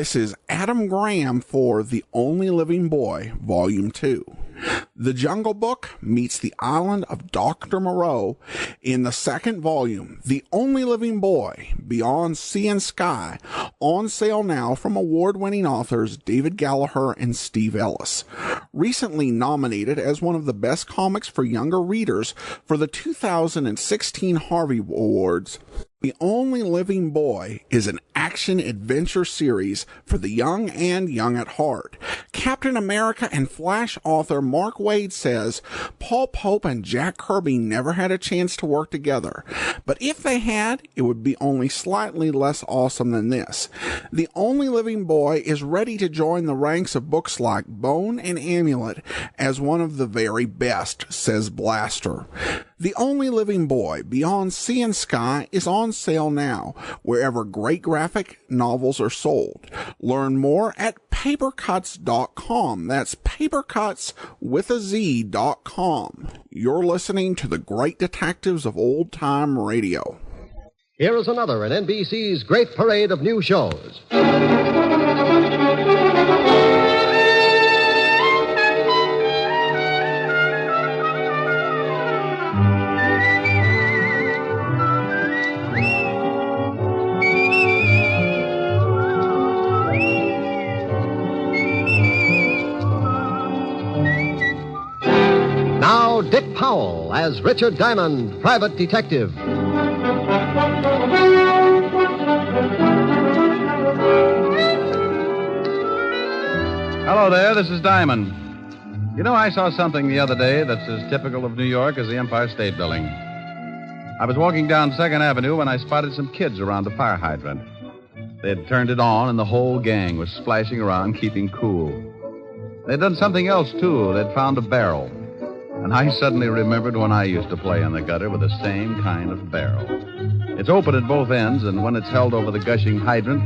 This is Adam Graham for The Only Living Boy, Volume 2. The Jungle Book meets the island of Dr. Moreau in the second volume, The Only Living Boy, Beyond Sea and Sky, on sale now from award-winning authors David Gallagher and Steve Ellis. Recently nominated as one of the best comics for younger readers for the 2016 Harvey Awards, The Only Living Boy is an action-adventure series for the young and young at heart. Captain America and Flash author Mark Waid says Paul Pope and Jack Kirby never had a chance to work together, but if they had, it would be only slightly less awesome than this. The Only Living Boy is ready to join the ranks of books like Bone and Amulet as one of the very best, says Blaster. The Only Living Boy, Beyond Sea and Sky, is on sale now, wherever great graphic novels are sold. Learn more at papercuts.com. That's papercuts with a Z.com. You're listening to the Great Detectives of Old Time Radio. Here is another in NBC's great parade of new shows. Now, Dick Powell as Richard Diamond, private detective. Hello there, this is Diamond. You know, I saw something the other day that's as typical of New York as the Empire State Building. I was walking down 2nd Avenue when I spotted some kids around the fire hydrant. They had turned it on, and the whole gang was splashing around, keeping cool. They'd done something else, too. They'd found a barrel. And I suddenly remembered when I used to play in the gutter with the same kind of barrel. It's open at both ends, and when it's held over the gushing hydrant,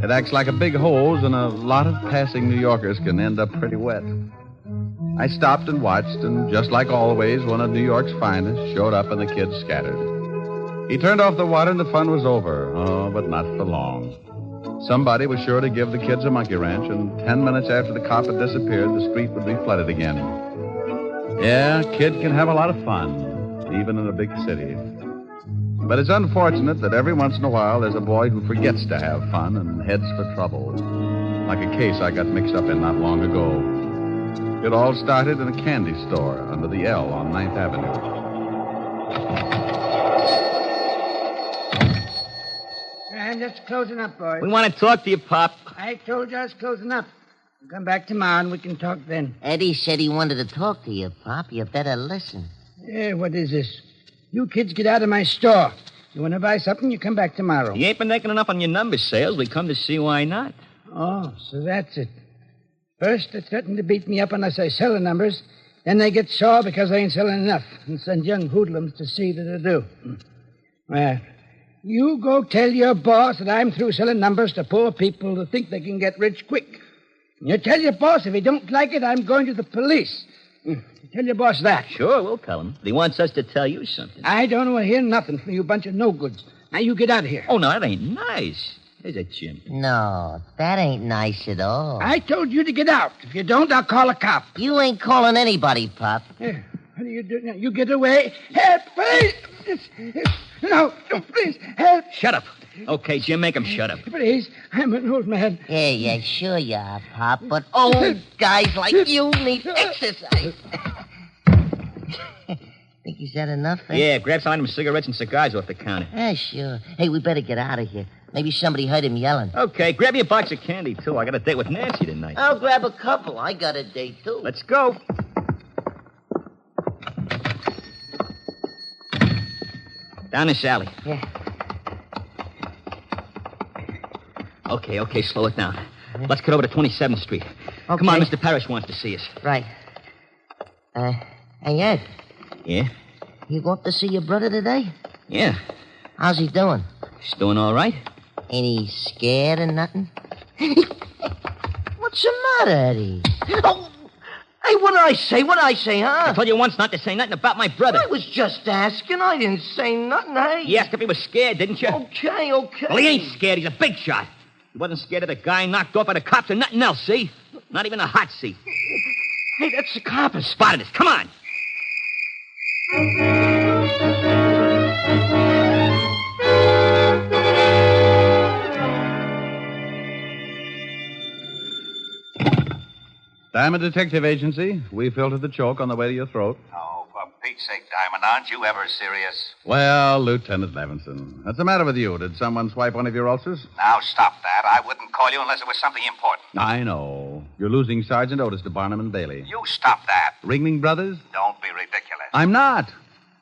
it acts like a big hose, and a lot of passing New Yorkers can end up pretty wet. I stopped and watched, and just like always, one of New York's finest showed up and the kids scattered. He turned off the water and the fun was over. Oh, but not for long. Somebody was sure to give the kids a monkey wrench, and 10 minutes after the cop had disappeared, the street would be flooded again. Yeah, a kid can have a lot of fun, even in a big city. But it's unfortunate that every once in a while there's a boy who forgets to have fun and heads for trouble. Like a case I got mixed up in not long ago. It all started in a candy store under the L on 9th Avenue. I'm just closing up, boys. We want to talk to you, Pop. I told you I was closing up. Come back tomorrow and we can talk then. Eddie said he wanted to talk to you, Pop. You better listen. What is this? You kids get out of my store. You want to buy something, you come back tomorrow. You ain't been making enough on your number sales. We come to see why not. Oh, so that's it. First, they threaten to beat me up unless I sell the numbers. Then they get sore because I ain't selling enough and send young hoodlums to see that I do. Well, you go tell your boss that I'm through selling numbers to poor people who think they can get rich quick. You tell your boss if he don't like it, I'm going to the police. Tell your boss that. Sure, we'll tell him. But he wants us to tell you something. I don't want to hear nothing from you bunch of no-goods. Now, you get out of here. Oh, no, that ain't nice. Is it, Jim? No, that ain't nice at all. I told you to get out. If you don't, I'll call a cop. You ain't calling anybody, Pop. What do you do now? You get away. Help, please. No, please, help. Shut up. Okay, Jim, make him shut up. Please, I'm an old man. Yeah, sure you are, Pop, but old guys like you need exercise. Think he's had enough, eh? Yeah, grab some of them cigarettes and cigars off the counter. Yeah, sure. Hey, we better get out of here. Maybe somebody heard him yelling. Okay, grab me a box of candy, too. I got a date with Nancy tonight. I'll grab a couple. I got a date, too. Let's go. Down this alley. Yeah. Okay, slow it down. Let's get over to 27th Street. Okay. Come on, Mr. Parrish wants to see us. Right. Hey, Ed. Yeah? You going to see your brother today? Yeah. How's he doing? He's doing all right. Ain't he scared or nothing? What's the matter, Eddie? Oh, hey, what did I say, huh? I told you once not to say nothing about my brother. I was just asking. I didn't say nothing, hey? You asked if he was scared, didn't you? Okay. Well, he ain't scared. He's a big shot. He wasn't scared of the guy knocked off by the cops or nothing else, see? Not even a hot seat. Hey, that's the cop. Spotted us. Come on. Diamond Detective Agency. We filtered the choke on the way to your throat. Oh, for Pete's sake, Diamond, aren't you ever serious? Well, Lieutenant Levinson, what's the matter with you? Did someone swipe one of your ulcers? Now, stop that. I wouldn't call you unless it was something important. I know. You're losing Sergeant Otis to Barnum and Bailey. You stop that. Ringling Brothers? Don't be ridiculous. I'm not.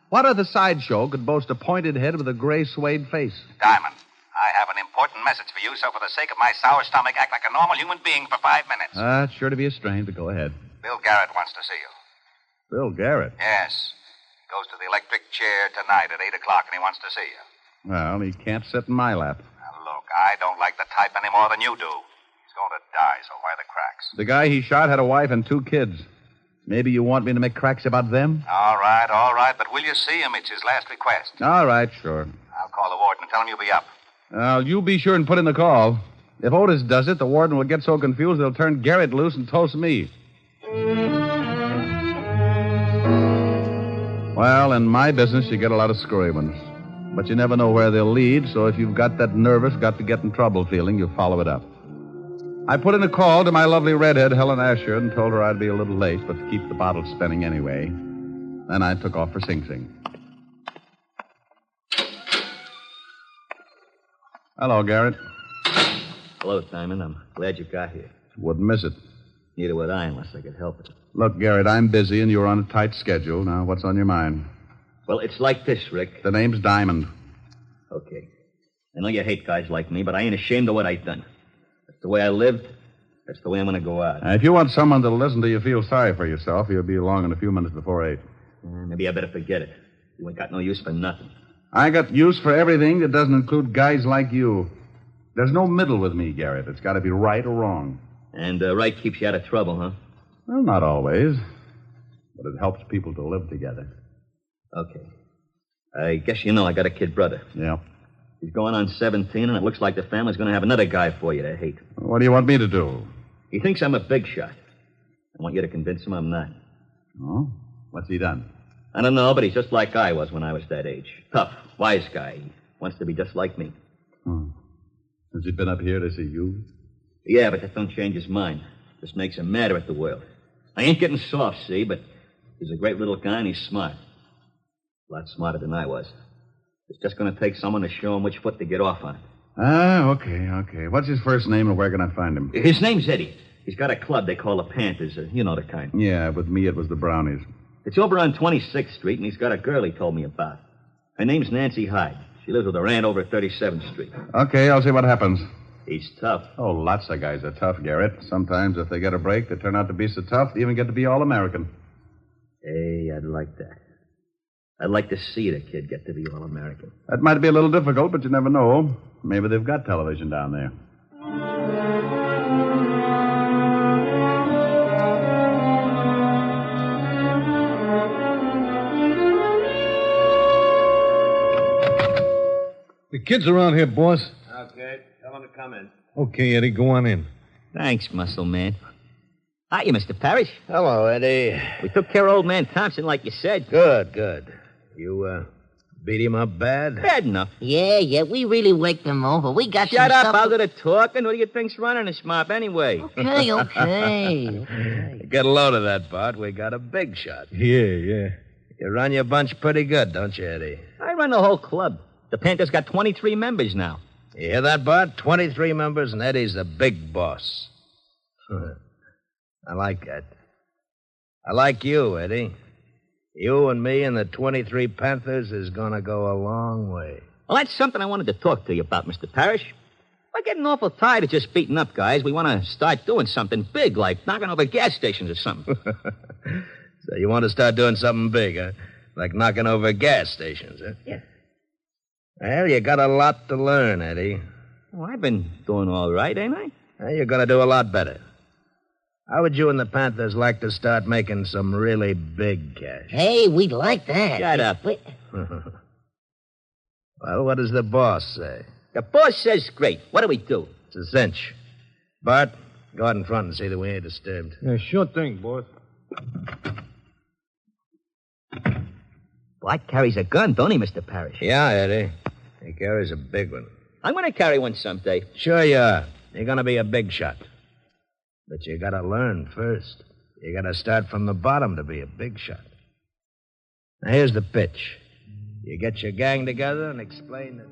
What other sideshow could boast a pointed head with a gray suede face? Diamond, I have an important message for you, so for the sake of my sour stomach, act like a normal human being for 5 minutes. It's sure to be a strain, but go ahead. Bill Garrett wants to see you. Bill Garrett? Yes. He goes to the electric chair tonight at 8 o'clock, and he wants to see you. Well, he can't sit in my lap. Now, look, I don't like the type any more than you do. He's going to die, so why the cracks? The guy he shot had a wife and 2 kids. Maybe you want me to make cracks about them? All right, but will you see him? It's his last request. All right, sure. I'll call the warden and tell him you'll be up. You be sure and put in the call. If Otis does it, the warden will get so confused they'll turn Garrett loose and toast me. Well, in my business, you get a lot of screwy ones. But you never know where they'll lead, so if you've got that nervous, got-to-get-in-trouble feeling, you follow it up. I put in a call to my lovely redhead, Helen Asher, and told her I'd be a little late, but to keep the bottle spinning anyway. Then I took off for Sing Sing. Hello, Garrett. Hello, Diamond. I'm glad you got here. Wouldn't miss it. Neither would I unless I could help it. Look, Garrett, I'm busy and you're on a tight schedule. Now, what's on your mind? Well, it's like this, Rick. The name's Diamond. Okay. I know you hate guys like me, but I ain't ashamed of what I've done. That's the way I lived. That's the way I'm going to go out. If you want someone to listen to you feel sorry for yourself, you'll be along in a few minutes before 8. Maybe I better forget it. You ain't got no use for nothing. I got use for everything that doesn't include guys like you. There's no middle with me, Garrett. It's got to be right or wrong. And right keeps you out of trouble, huh? Well, not always. But it helps people to live together. Okay. I guess you know I got a kid brother. Yeah. He's going on 17, and it looks like the family's going to have another guy for you to hate. What do you want me to do? He thinks I'm a big shot. I want you to convince him I'm not. Oh? What's he done? I don't know, but he's just like I was when I was that age. Tough, wise guy. He wants to be just like me. Has he been up here to see you? Yeah, but that don't change his mind. Just makes him madder at the world. I ain't getting soft, see, but he's a great little guy and he's smart. A lot smarter than I was. It's just going to take someone to show him which foot to get off on. Okay. What's his first name and where can I find him? His name's Eddie. He's got a club they call the Panthers. You know the kind. Yeah, with me it was the Brownies. It's over on 26th Street, and he's got a girl he told me about. Her name's Nancy Hyde. She lives with her aunt over at 37th Street. Okay, I'll see what happens. He's tough. Oh, lots of guys are tough, Garrett. Sometimes if they get a break, they turn out to be so tough they even get to be All-American. Hey, I'd like that. I'd like to see the kid get to be All-American. That might be a little difficult, but you never know. Maybe they've got television down there. The kid's around here, boss. Okay, tell him to come in. Okay, Eddie, go on in. Thanks, muscle man. Hiya, Mr. Parrish. Hello, Eddie. We took care of old man Thompson like you said. Good. You, beat him up bad? Bad enough. Yeah, we really waked him over. We got Shut some up, stuff... I'll do the talking. What do you think's running this mob anyway? Okay. Get a load of that, Bart. We got a big shot. Yeah. You run your bunch pretty good, don't you, Eddie? I run the whole club. The Panthers got 23 members now. You hear that, Bart? 23 members, and Eddie's the big boss. I like that. I like you, Eddie. You and me and the 23 Panthers is going to go a long way. Well, that's something I wanted to talk to you about, Mr. Parrish. We're getting awful tired of just beating up guys. We want to start doing something big, like knocking over gas stations or something. So you want to start doing something big, huh? Like knocking over gas stations, huh? Yeah. Well, you got a lot to learn, Eddie. Oh, I've been doing all right, ain't I? Well, you're going to do a lot better. How would you and the Panthers like to start making some really big cash? Hey, we'd like that. Shut up. Well, what does the boss say? The boss says great. What do we do? It's a cinch. Bart, go out in front and see that we ain't disturbed. Yeah, sure thing, boss. Bart carries a gun, don't he, Mr. Parrish? Yeah, Eddie. He carries a big one. I'm going to carry one someday. Sure you are. You're going to be a big shot. But you got to learn first. You got to start from the bottom to be a big shot. Now, here's the pitch. You get your gang together and explain that...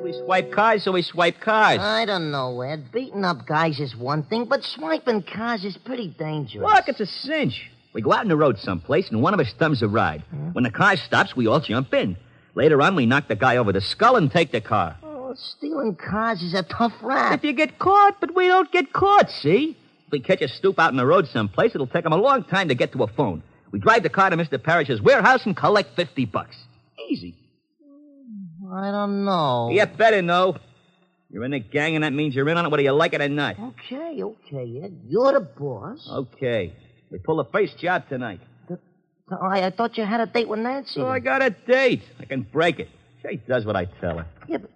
We swipe cars, so we swipe cars. I don't know, Ed. Beating up guys is one thing, but swiping cars is pretty dangerous. Look, it's a cinch. We go out on the road someplace, and one of us thumbs a ride. When the car stops, we all jump in. Later on, we knock the guy over the skull and take the car. Oh, stealing cars is a tough rap. If you get caught, but we don't get caught, see? If we catch a stoop out on the road someplace, it'll take him a long time to get to a phone. We drive the car to Mr. Parrish's warehouse and collect $50. Easy. I don't know. You better know. You're in the gang, and that means you're in on it whether you like it or not. Okay, Ed. You're the boss. Okay. We pull the first job tonight. I thought you had a date with Nancy. Oh, I got a date. I can break it. She does what I tell her. Yeah, but...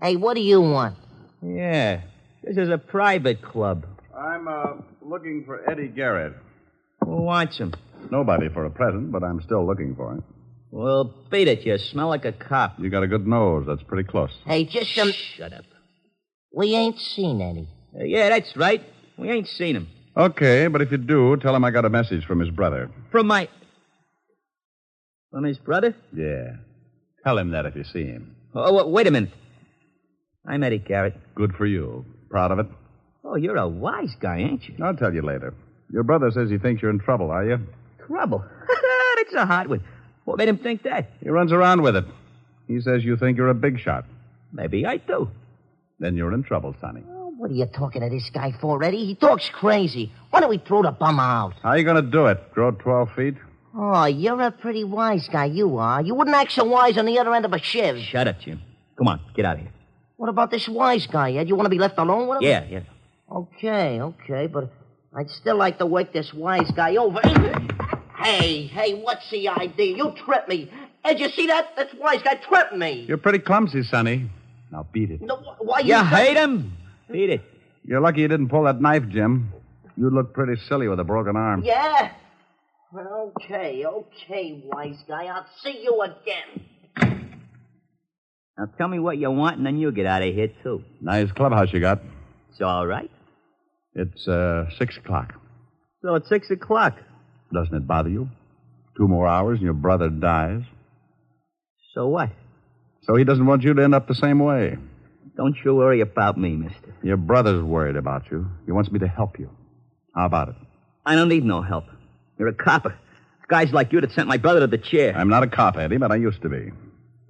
Hey, what do you want? Yeah. This is a private club. I'm, looking for Eddie Garrett. Who wants him? Nobody for a present, but I'm still looking for him. Well, beat it. You smell like a cop. You got a good nose. That's pretty close. Hey, just some... Shut up. We ain't seen any. Yeah, that's right. We ain't seen him. Okay, but if you do, tell him I got a message from his brother. From his brother? Yeah. Tell him that if you see him. Oh, wait a minute. I'm Eddie Garrett. Good for you. Proud of it? Oh, you're a wise guy, ain't you? I'll tell you later. Your brother says he thinks you're in trouble, are you? Trouble? That's a hot one. What made him think that? He runs around with it. He says you think you're a big shot. Maybe I do. Then you're in trouble, Sonny. Oh, what are you talking to this guy for, Eddie? He talks crazy. Why don't we throw the bum out? How are you going to do it? Grow 12 feet? Oh, you're a pretty wise guy, you are. You wouldn't act so wise on the other end of a shiv. Shut up, Jim. Come on, get out of here. What about this wise guy, Ed? You want to be left alone with him? Yeah. Okay, but I'd still like to work this wise guy over. Hey, what's the idea? You tripped me. Ed, you see that? That wise guy tripped me. You're pretty clumsy, Sonny. Now beat it. No, why you hate him? Beat it. You're lucky you didn't pull that knife, Jim. You'd look pretty silly with a broken arm. Yeah? Okay, wise guy. I'll see you again. Now tell me what you want, and then you get out of here, too. Nice clubhouse you got. It's all right. It's 6 o'clock. So it's 6 o'clock. Doesn't it bother you? 2 more hours and your brother dies. So what? So he doesn't want you to end up the same way. Don't you worry about me, mister. Your brother's worried about you. He wants me to help you. How about it? I don't need no help. You're a copper. It's guys like you that sent my brother to the chair. I'm not a cop, Eddie, but I used to be.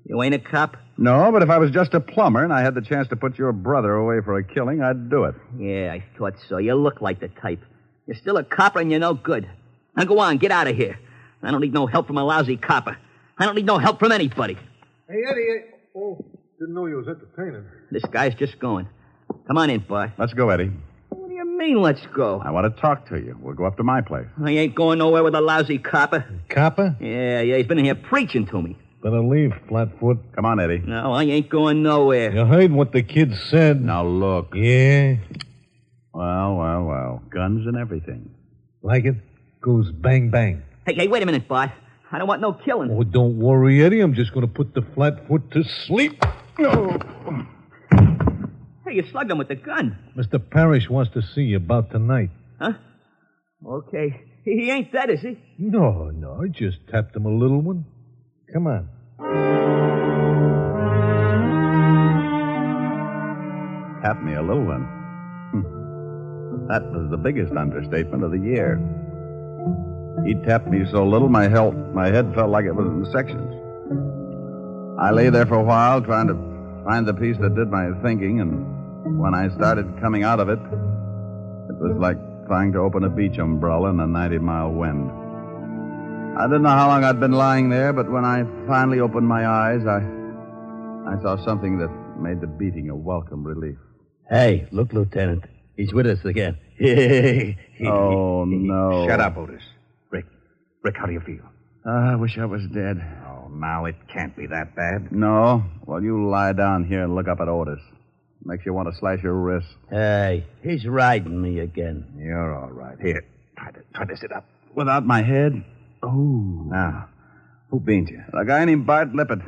You ain't a cop? No, but if I was just a plumber and I had the chance to put your brother away for a killing, I'd do it. Yeah, I thought so. You look like the type. You're still a copper and you're no good. Now go on, get out of here. I don't need no help from a lousy copper. I don't need no help from anybody. Hey, Eddie, didn't know you was entertaining. This guy's just going. Come on in, boy. Let's go, Eddie. What do you mean, let's go? I want to talk to you. We'll go up to my place. I ain't going nowhere with a lousy copper. Copper? Yeah, he's been in here preaching to me. Better leave, Flatfoot. Come on, Eddie. No, I ain't going nowhere. You heard what the kid said. Now, look. Yeah? Well. Guns and everything. Like it? Goes bang, bang. Hey, wait a minute, Bart. I don't want no killing. Oh, don't worry, Eddie. I'm just going to put the Flatfoot to sleep. Oh. Hey, you slugged him with the gun. Mr. Parrish wants to see you about tonight. Huh? Okay. He ain't dead, is he? No. I just tapped him a little one. Come on. Tap me a little one. That was the biggest understatement of the year. He tapped me so little my head felt like it was in sections. I lay there for a while trying to find the piece that did my thinking, and when I started coming out of it, it was like trying to open a beach umbrella in a 90-mile wind. I didn't know how long I'd been lying there, but when I finally opened my eyes, I saw something that made the beating a welcome relief. Hey, look, Lieutenant. He's with us again. Oh, no. Shut up, Otis. Rick, how do you feel? I wish I was dead. Oh, now it can't be that bad. No? Well, you lie down here and look up at Otis. Makes you want to slash your wrist. Hey, he's riding me again. You're all right. Here, try to sit up. Without my head? Oh. Now, who beans you? A guy named Bart Lippett.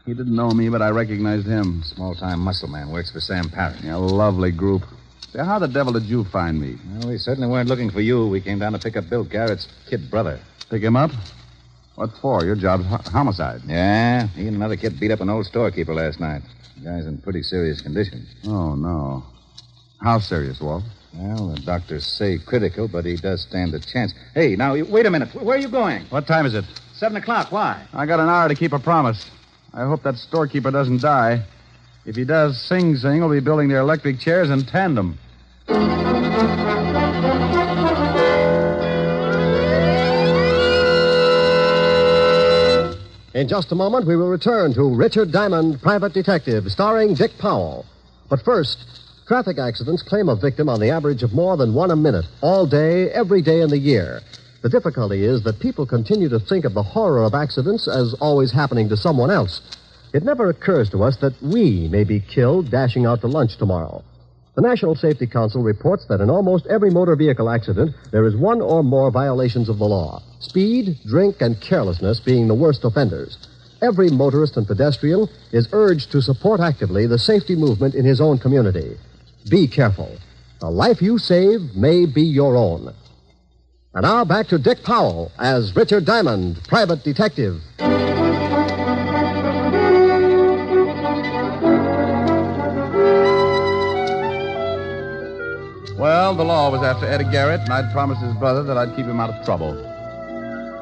He didn't know me, but I recognized him. Small-time muscle man, works for Sam Parrish. A lovely group. Say, how the devil did you find me? Well, we certainly weren't looking for you. We came down to pick up Bill Garrett's kid brother. Pick him up? What for? Your job's homicide. Yeah, he and another kid beat up an old storekeeper last night. The guy's in pretty serious condition. Oh, no. How serious, Walt? Well, the doctors say critical, but he does stand a chance. Hey, now, wait a minute. Where are you going? What time is it? 7 o'clock. Why? I got an hour to keep a promise. I hope that storekeeper doesn't die. If he does, Sing Sing will be building their electric chairs in tandem. In just a moment, we will return to Richard Diamond, Private Detective, starring Dick Powell. But first, traffic accidents claim a victim on the average of more than one a minute, all day, every day in the year. The difficulty is that people continue to think of the horror of accidents as always happening to someone else. It never occurs to us that we may be killed dashing out to lunch tomorrow. The National Safety Council reports that in almost every motor vehicle accident, there is one or more violations of the law. Speed, drink, and carelessness being the worst offenders. Every motorist and pedestrian is urged to support actively the safety movement in his own community. Be careful. The life you save may be your own. And now back to Dick Powell as Richard Diamond, Private Detective. Well, the law was after Eddie Garrett, and I'd promised his brother that I'd keep him out of trouble.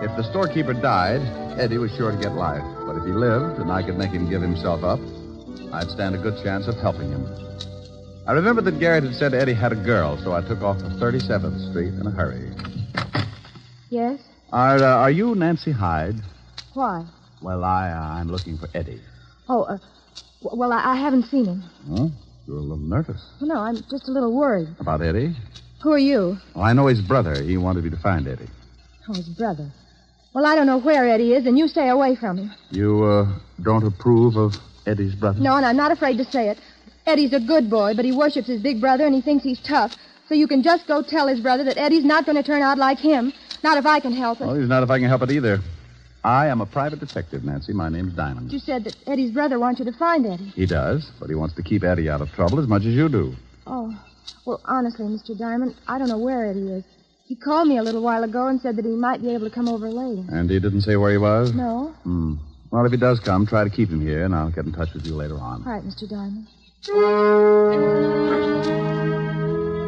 If the storekeeper died, Eddie was sure to get life. But if he lived, and I could make him give himself up, I'd stand a good chance of helping him. I remembered that Garrett had said Eddie had a girl, so I took off to 37th Street in a hurry. Yes? Are you Nancy Hyde? Why? Well, I'm looking for Eddie. Oh, well, I haven't seen him. Huh? You're a little nervous. Well, no, I'm just a little worried. About Eddie? Who are you? Well, I know his brother. He wanted me to find Eddie. Oh, his brother. Well, I don't know where Eddie is, and you stay away from him. You, don't approve of Eddie's brother? No, and I'm not afraid to say it. Eddie's a good boy, but he worships his big brother, and he thinks he's tough. So you can just go tell his brother that Eddie's not going to turn out like him. Not if I can help it. Well, he's not if I can help it either. I am a private detective, Nancy. My name's Diamond. You said that Eddie's brother wants you to find Eddie. He does, but he wants to keep Eddie out of trouble as much as you do. Oh, well, honestly, Mr. Diamond, I don't know where Eddie is. He called me a little while ago and said that he might be able to come over later. And he didn't say where he was? No. Well, if he does come, try to keep him here, and I'll get in touch with you later on. All right, Mr. Diamond.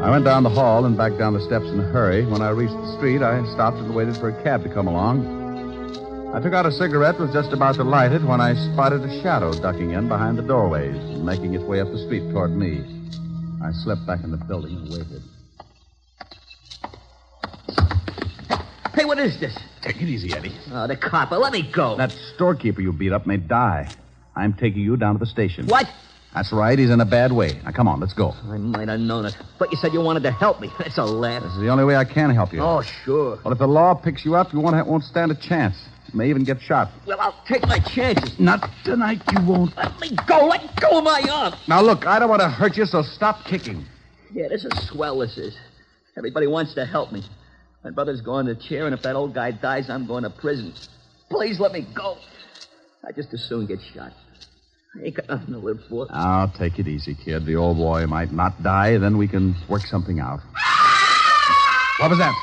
I went down the hall and back down the steps in a hurry. When I reached the street, I stopped and waited for a cab to come along. I took out a cigarette, was just about to light it when I spotted a shadow ducking in behind the doorways and making its way up the street toward me. I slipped back in the building and waited. Hey, what is this? Take it easy, Eddie. Oh, the copper. Let me go. That storekeeper you beat up may die. I'm taking you down to the station. What? That's right. He's in a bad way. Now, come on, let's go. I might have known it. But you said you wanted to help me. That's a laugh. This is the only way I can help you. Oh, sure. Well, if the law picks you up, you won't stand a chance. You may even get shot. Well, I'll take my chances. Not tonight, you won't. Let me go. Let go of my arm. Now, look, I don't want to hurt you, so stop kicking. Yeah, this is swell, this is. Everybody wants to help me. My brother's going to chair, and if that old guy dies, I'm going to prison. Please let me go. I'd just as soon get shot. I ain't got nothing to live for. Now, take it easy, kid. The old boy might not die, then we can work something out. What was that?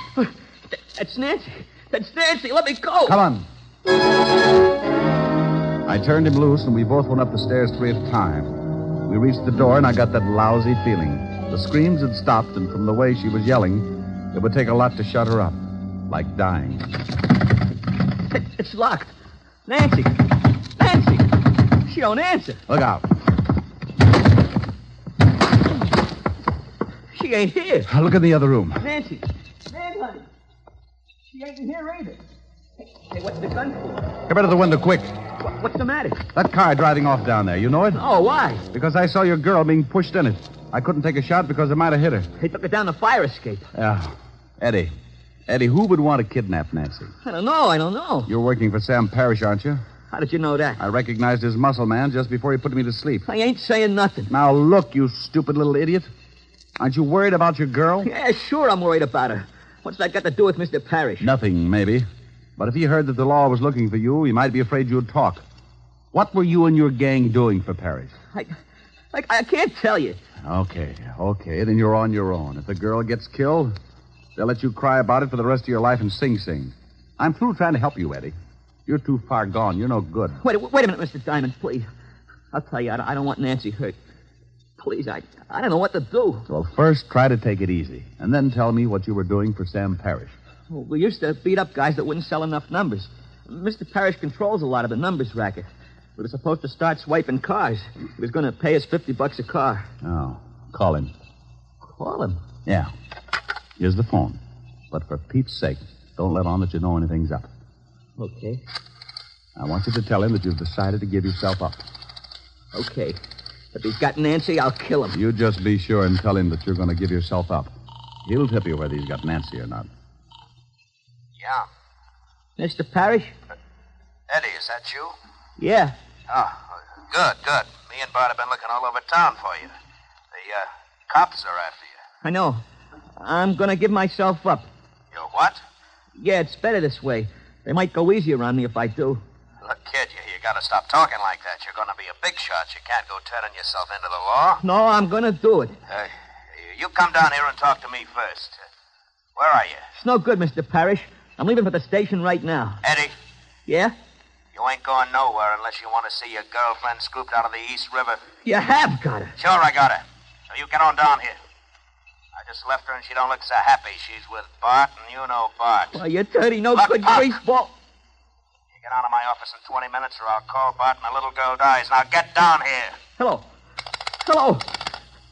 That's Nancy. That's Nancy. Let me go. Come on. I turned him loose, and we both went up the stairs 3 at a time. We reached the door, and I got that lousy feeling. The screams had stopped, and from the way she was yelling, it would take a lot to shut her up. Like dying. It's locked. Nancy. Nancy. She don't answer. Look out. She ain't here. Look in the other room. Nancy. Man, honey. She ain't in here either. Hey, what's the gun for? Come out of the window, quick. What's the matter? That car driving off down there. You know it? Oh, why? Because I saw your girl being pushed in it. I couldn't take a shot because I might have hit her. They took her down the fire escape. Yeah. Eddie, who would want to kidnap Nancy? I don't know. You're working for Sam Parrish, aren't you? How did you know that? I recognized his muscle man just before he put me to sleep. I ain't saying nothing. Now, look, you stupid little idiot. Aren't you worried about your girl? Yeah, sure I'm worried about her. What's that got to do with Mr. Parrish? Nothing, maybe. But if he heard that the law was looking for you, he might be afraid you'd talk. What were you and your gang doing for Parrish? I can't tell you. Okay. Then you're on your own. If the girl gets killed, they'll let you cry about it for the rest of your life and sing. I'm through trying to help you, Eddie. You're too far gone. You're no good. Wait a minute, Mr. Diamond, please. I'll tell you, I don't want Nancy hurt. Please, I don't know what to do. Well, first, try to take it easy, and then tell me what you were doing for Sam Parrish. Well, we used to beat up guys that wouldn't sell enough numbers. Mr. Parrish controls a lot of the numbers racket. We were supposed to start swiping cars. He was going to pay us $50 a car. Oh, call him. Call him? Yeah. Here's the phone. But for Pete's sake, don't let on that you know anything's up. Okay. I want you to tell him that you've decided to give yourself up. Okay. If he's got Nancy, I'll kill him. You just be sure and tell him that you're going to give yourself up. He'll tip you whether he's got Nancy or not. Yeah. Mr. Parrish? Eddie, is that you? Yeah. Oh, good. Me and Bart have been looking all over town for you. The cops are after you. I know. I'm going to give myself up. You what? Yeah, it's better this way. They might go easier on me if I do. Look, kid, you got to stop talking like that. You're going to be a big shot. You can't go turning yourself into the law. No, I'm going to do it. You come down here and talk to me first. Where are you? It's no good, Mr. Parrish. I'm leaving for the station right now. Eddie? Yeah? You ain't going nowhere unless you want to see your girlfriend scooped out of the East River. You have got her. Sure, I got her. So you get on down here. I just left her and she don't look so happy. She's with Bart, and you know Bart. Well, you're dirty, no Look, good Buck. greaseball. You get out of my office in 20 minutes or I'll call Bart and the little girl dies. Now get down here. Hello.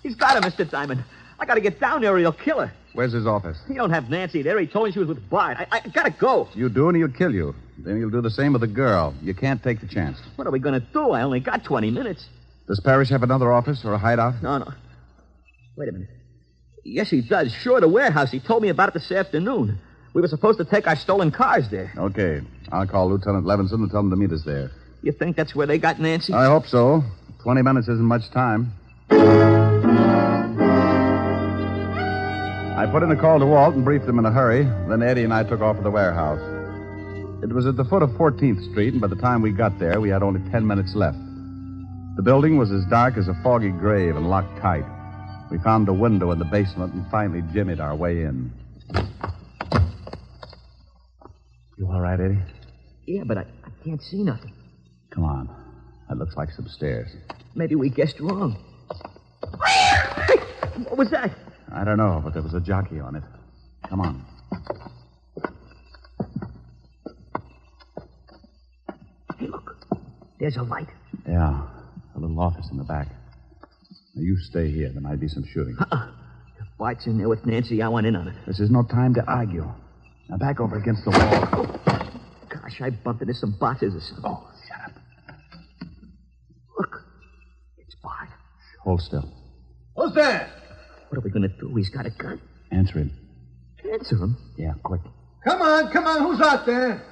He's got her, Mr. Diamond. I got to get down there or he'll kill her. Where's his office? He don't have Nancy there. He told me she was with Bart. I got to go. You do, and he'll kill you. Then he'll do the same with the girl. You can't take the chance. What are we going to do? I only got 20 minutes. Does Parrish have another office or a hideout? No. Wait a minute. Yes, he does. Sure, the warehouse. He told me about it this afternoon. We were supposed to take our stolen cars there. Okay. I'll call Lieutenant Levinson and tell him to meet us there. You think that's where they got Nancy? I hope so. 20 minutes isn't much time. I put in a call to Walt and briefed him in a hurry. Then Eddie and I took off for the warehouse. It was at the foot of 14th Street, and by the time we got there, we had only 10 minutes left. The building was as dark as a foggy grave and locked tight. We found a window in the basement and finally jimmied our way in. You all right, Eddie? Yeah, but I can't see nothing. Come on. That looks like some stairs. Maybe we guessed wrong. Hey, what was that? I don't know, but there was a jockey on it. Come on. Hey, look. There's a light. Yeah, a little office in the back. Now, you stay here. There might be some shooting. If Bart's in there with Nancy, I want in on it. This is no time to argue. Now, back over against the wall. Oh, gosh, I bumped into some boxes or something. Oh, shut up. Look. It's Bart. Hold still. Who's that? What are we going to do? He's got a gun. Answer him. Answer him? Yeah, quick. Come on. Who's out there?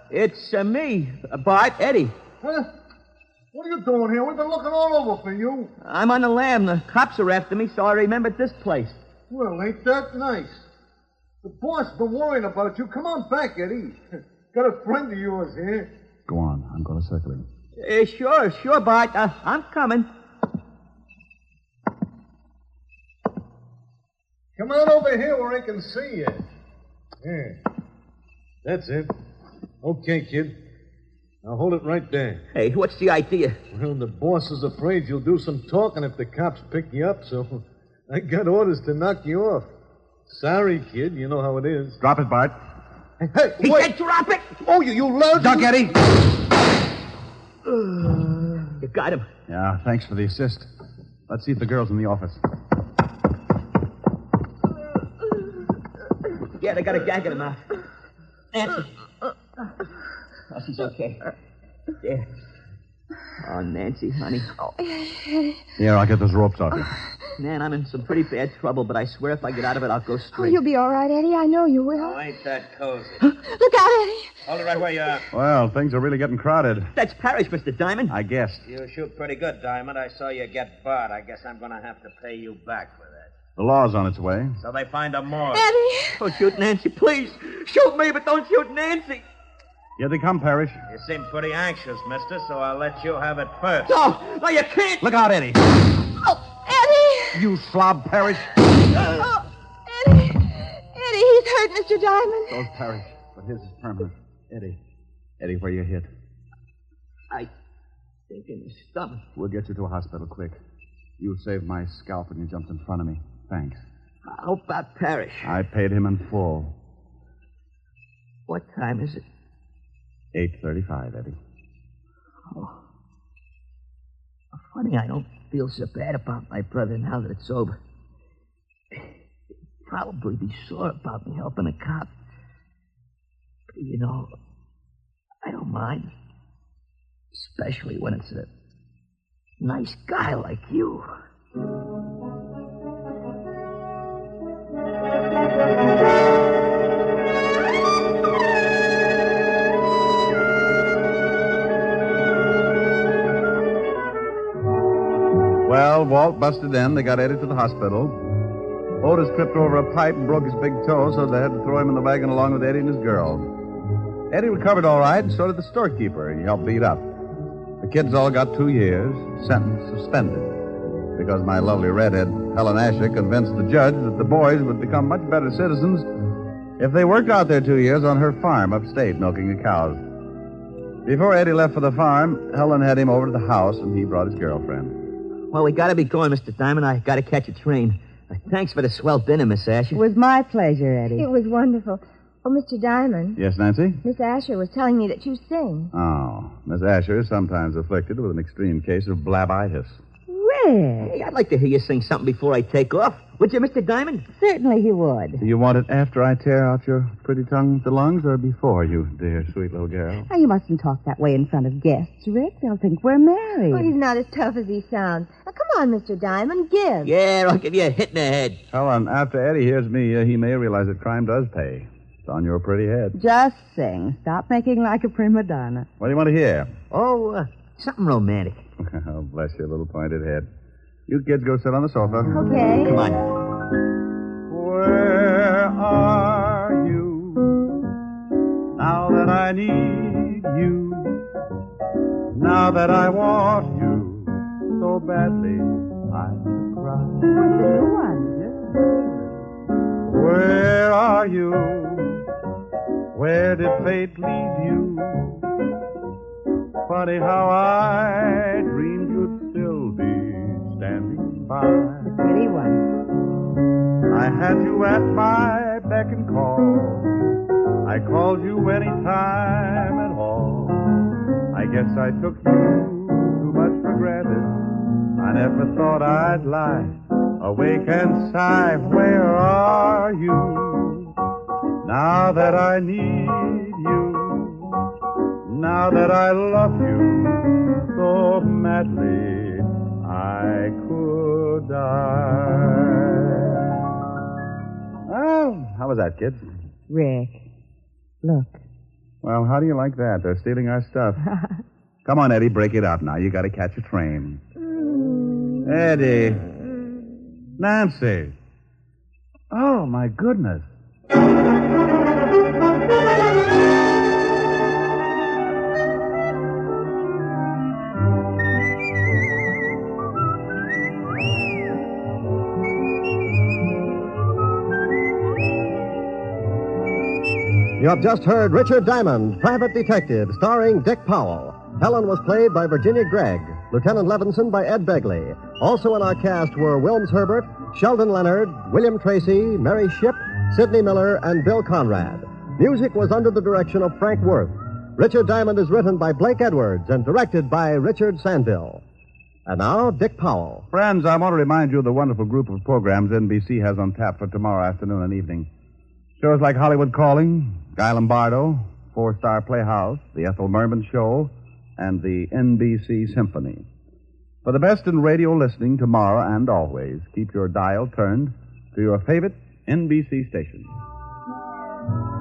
It's me, Bart, Eddie. Huh? What are you doing here? We've been looking all over for you. I'm on the lam. The cops are after me, so I remembered this place. Well, ain't that nice? The boss been worrying about you. Come on back, Eddie. Got a friend of yours here. Go on. I'm going to circle him. Sure, Bart. I'm coming. Come on over here where I can see you. Yeah. That's it. Okay, kid. Now hold it right there. Hey, what's the idea? Well, the boss is afraid you'll do some talking if the cops pick you up, so I got orders to knock you off. Sorry, kid. You know how it is. Drop it, Bart. Hey, He wait. said drop it! Oh, you lousy... Duck, Eddie. You got him. Yeah, thanks for the assist. Let's see if the girl's in the office. Yeah, they got a gag in him out. Nancy. Oh, she's okay. There. Oh, Nancy, honey. Oh, Eddie. Here, I'll get those ropes off you. Man, I'm in some pretty bad trouble, but I swear if I get out of it, I'll go Oh, straight. you'll be all right, Eddie. I know you will. Oh, ain't that cozy? Look out, Eddie. Hold it right where you are. Well, things are really getting crowded. That's Parrish, Mr. Diamond. I guessed. You shoot pretty good, Diamond. I saw you get Bart. I guess I'm going to have to pay you back for that. The law's on its way. So they find a more. Eddie. Don't shoot Nancy, please. Shoot me, but don't shoot Nancy. Here they come, Parrish. You seem pretty anxious, mister, so I'll let you have it first. No, you can't. Look out, Eddie. Oh, Eddie. You slob, Parrish. Oh, Eddie. Eddie, he's hurt, Mr. Diamond. So's Parrish, but his is permanent. Eddie, where you hit? I think in the stomach. We'll get you to a hospital quick. You saved my scalp when you jumped in front of me. Thanks. How about Parrish? I paid him in full. What time is it? 8:35, Eddie. Oh. Funny, I don't feel so bad about my brother now that it's over. He'd probably be sore about me helping a cop. But, you know, I don't mind. Especially when it's a nice guy like you. Well, Walt busted in. They got Eddie to the hospital. Otis tripped over a pipe and broke his big toe, so they had to throw him in the wagon along with Eddie and his girl. Eddie recovered all right, and so did the storekeeper. He helped beat up. The kids all got 2 years, sentence suspended, because my lovely redhead, Helen Asher, convinced the judge that the boys would become much better citizens if they worked out their 2 years on her farm upstate, milking the cows. Before Eddie left for the farm, Helen had him over to the house, and he brought his girlfriend. Well, we gotta be going, Mr. Diamond. I gotta catch a train. Thanks for the swell dinner, Miss Asher. It was my pleasure, Eddie. It was wonderful. Oh, Mr. Diamond. Yes, Nancy? Miss Asher was telling me that you sing. Oh, Miss Asher is sometimes afflicted with an extreme case of blabitis. Rick. Hey, I'd like to hear you sing something before I take off. Would you, Mr. Diamond? Certainly he would. Do you want it after I tear out your pretty tongue with the lungs, or before, you dear, sweet little girl? Now, you mustn't talk that way in front of guests, Rick. They'll think we're married. Oh, he's not as tough as he sounds. Now, come on, Mr. Diamond, give. Yeah, I'll give you a hit in the head. Helen, after Eddie hears me, he may realize that crime does pay. It's on your pretty head. Just sing. Stop making like a prima donna. What do you want to hear? Oh, something romantic. Oh, bless your little pointed head. You kids go sit on the sofa. Okay. Come on. Where are you now that I need you? Now that I want you so badly, I cry. What's the new one? Where are you? Where did fate lead you? Funny how I dreamed you'd still be standing by. Pretty one. I had you at my beck and call. I called you any time at all. I guess I took you too much for granted. I never thought I'd lie, awake and sigh. Where are you now that I need you? Now that I love you so madly, I could die. Oh, how was that, kids? Rick, look. Well, how do you like that? They're stealing our stuff. Come on, Eddie, break it up now. You got to catch a train. Eddie. Nancy. Oh, my goodness. You have just heard Richard Diamond, Private Detective, starring Dick Powell. Helen was played by Virginia Gregg, Lieutenant Levinson by Ed Begley. Also in our cast were Wilms Herbert, Sheldon Leonard, William Tracy, Mary Shipp, Sidney Miller, and Bill Conrad. Music was under the direction of Frank Worth. Richard Diamond is written by Blake Edwards and directed by Richard Sandville. And now, Dick Powell. Friends, I want to remind you of the wonderful group of programs NBC has on tap for tomorrow afternoon and evening. Shows like Hollywood Calling, Guy Lombardo, Four-Star Playhouse, The Ethel Merman Show, and the NBC Symphony. For the best in radio listening tomorrow and always, keep your dial turned to your favorite NBC station.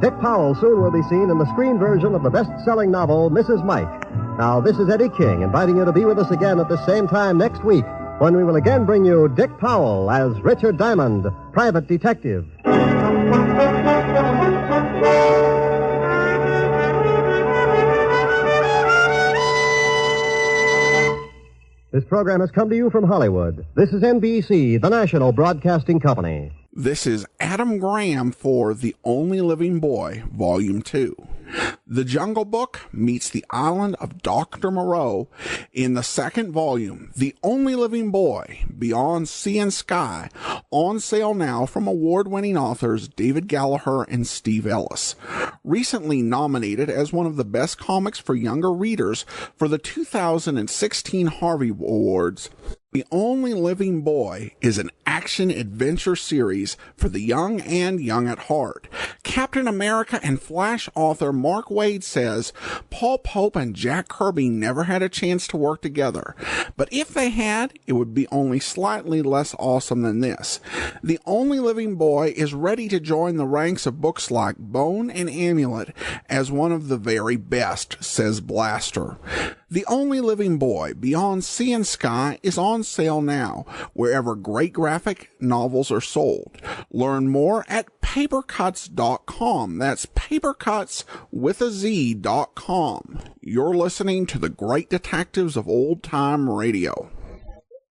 Dick Powell soon will be seen in the screen version of the best-selling novel, Mrs. Mike. Now, this is Eddie King inviting you to be with us again at the same time next week when we will again bring you Dick Powell as Richard Diamond, private detective. This program has come to you from Hollywood. This is NBC, the national broadcasting company. This is Adam Graham for The Only Living Boy, Volume 2. The Jungle Book meets the island of Dr. Moreau in the second volume, The Only Living Boy, Beyond Sea and Sky, on sale now from award-winning authors David Gallagher and Steve Ellis. Recently nominated as one of the best comics for younger readers for the 2016 Harvey Awards, The Only Living Boy is an action-adventure series for the young and young at heart. Captain America and Flash author Mark Waid says Paul Pope and Jack Kirby never had a chance to work together, but if they had, it would be only slightly less awesome than this. The Only Living Boy is ready to join the ranks of books like Bone and Amulet as one of the very best, says Blaster. The Only Living Boy, Beyond Sea and Sky, is on sale now, wherever great graphic novels are sold. Learn more at papercuts.com. That's papercuts with a Z.com. You're listening to the great detectives of old-time radio.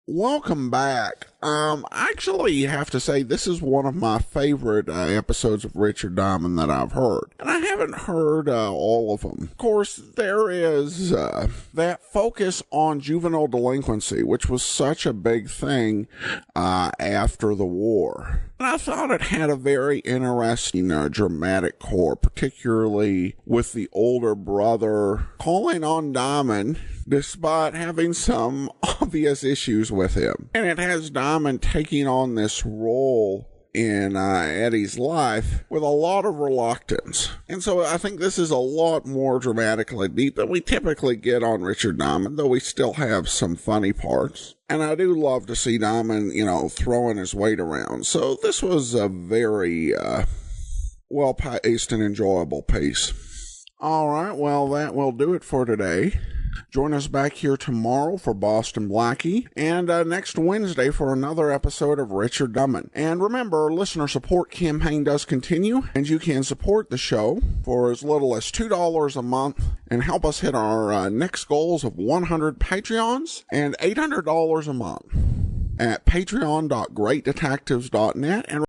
Welcome back. I actually have to say this is one of my favorite episodes of Richard Diamond that I've heard. And I haven't heard all of them. Of course, there is that focus on juvenile delinquency, which was such a big thing after the war. And I thought it had a very interesting dramatic core, particularly with the older brother calling on Diamond despite having some obvious issues with him. And it has Diamond taking on this role in Eddie's life with a lot of reluctance. And so I think this is a lot more dramatically deep than we typically get on Richard Diamond, though we still have some funny parts. And I do love to see Diamond, throwing his weight around. So this was a very well-paced and enjoyable piece. All right, well, that will do it for today. Join us back here tomorrow for Boston Blackie, and next Wednesday for another episode of Richard Diamond. And remember, listener support campaign does continue, and you can support the show for as little as $2 a month and help us hit our next goals of 100 Patreons and $800 a month at patreon.greatdetectives.net. And